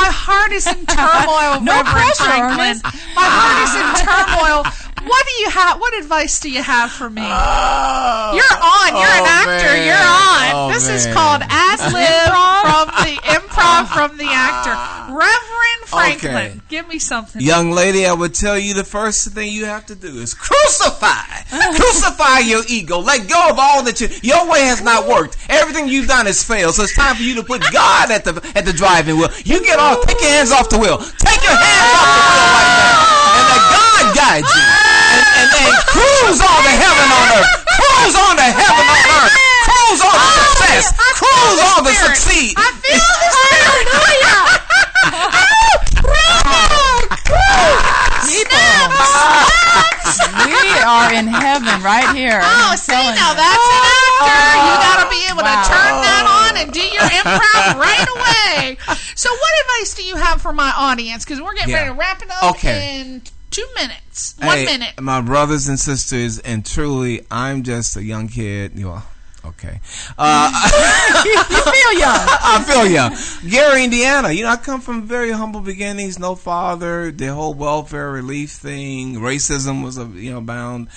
heart is in turmoil, No Reverend pressure, Franklin. Ernest. My heart is in turmoil. What do you have? What advice do you have for me? You're on. You're an actor. Man. You're on. Oh, this is man. called Ad-Lib from the improv from the actor. Reverend Franklin. Okay. Give me something. Young lady, I would tell you the first thing you have to do is crucify. Crucify your ego. Let go of all that your way has not worked. Everything you've done has failed. So it's time for you to put God at the driving wheel. You take your hands off the wheel. Take your hands off the wheel right now. And let God guide you. And then cruise on to heaven on earth. Cruise on to heaven on earth. Cruise on to success. Cruise on to succeed. I feel the spirit. We are in heaven right here. Oh, see, now that's an actor. You got to be able to turn that on and do your improv right away. So what advice do you have for my audience? Because we're getting ready to wrap it up in 2 minutes. 1 minute. My brothers and sisters, and truly, I'm just a young kid. Okay. You feel young. I feel young. Gary, Indiana. You know, I come from very humble beginnings. No father. The whole welfare relief thing. Racism was, bound.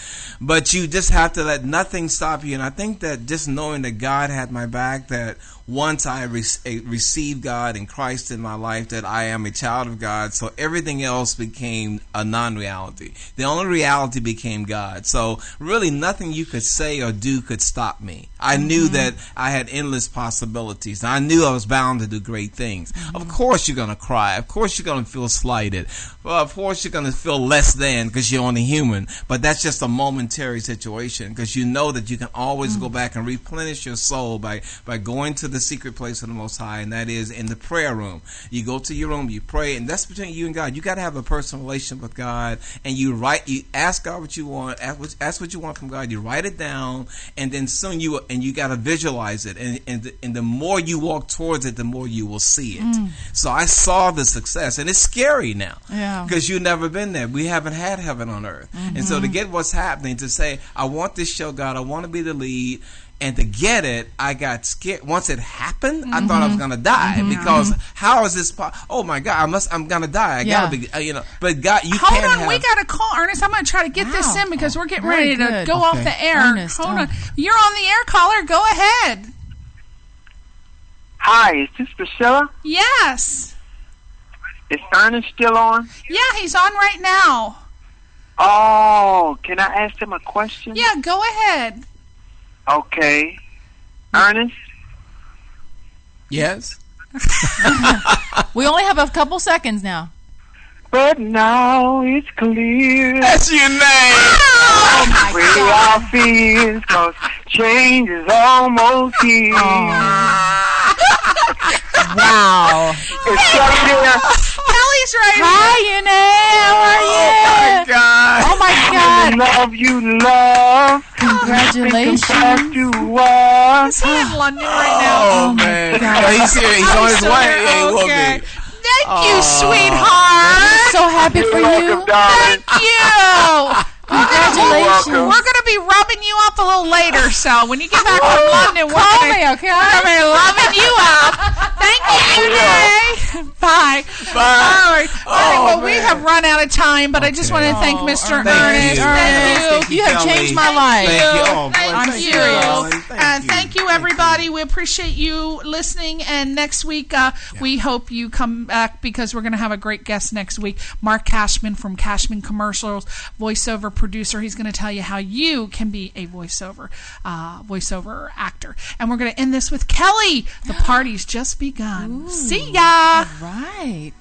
But you just have to let nothing stop you. And I think that just knowing that God had my back, that once I received God and Christ in my life, that I am a child of God. So everything else became a non-reality. The only reality became God. So really nothing you could say or do could stop me. I knew that I had endless possibilities. I knew I was bound to do great things. Of course you're going to cry. Of course you're going to feel slighted. Well, of course you're going to feel less than because you're only human. But that's just a momentary situation, because you know that you can always go back and replenish your soul by going to the secret place of the Most High, and that is in the prayer room. You go to your room, you pray, and that's between you and God. You got to have a personal relationship with God, and you ask God what you want, ask what you want from God. You write it down, and then soon you got to visualize it, and the more you walk towards it, the more you will see it. So I saw the success, and it's scary now, because you've never been there. We haven't had heaven on earth, and so to get what's happening, to say, I want this show, God, I want to be the lead. And to get it, I got scared. Once it happened, I thought I was gonna die, because how is this? Oh my God, I'm gonna die. I gotta be, But God, you Hold can't. on, we got a call, Ernest. I'm gonna try to get this in because we're getting ready to go off the air. Ernest, Hold on, you're on the air, caller. Go ahead. Hi, is this Priscilla? Yes. Is Ernest still on? Yeah, he's on right now. Oh, can I ask him a question? Yeah, go ahead. Okay. Ernest? Yes. We only have a couple seconds now. But now it's clear. That's your name. Oh my Free our fears, 'cause change is almost here. Wow. Is Kelly there? Kelly's right Hi, Yune. How are you? Oh my God. Oh my The God. love you love. Congratulations. Back to us. Is he in London right now? Oh man. God. Oh, he's here. He's on his still way. there? Yeah, he will Okay. be. Thank you, sweetheart. So happy for You're welcome, you. darling. Thank you. Congratulations. welcome. We're going to be rubbing you up a little later, so when you get back from London, we're Call going me, to okay? be rubbing you up. Thank you, Renee. Bye. All right. Well, we have run out of time, but I just want to thank Mr. Ernest. Thank you. You have changed my life. Thank you. Oh, boy, Thank thank you. darling. Thank you, everybody. We appreciate you listening. And next week, we hope you come back, because we're going to have a great guest next week. Mark Cashman from Cashman Commercials, voiceover producer. He's going to tell you how you can be a voiceover actor. And we're going to end this with Kelly. The party's just begun. See ya. Right.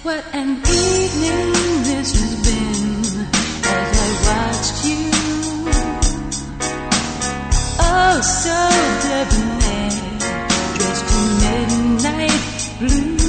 What an evening this has been as I watched you. Oh, so debonair, dressed in midnight blue.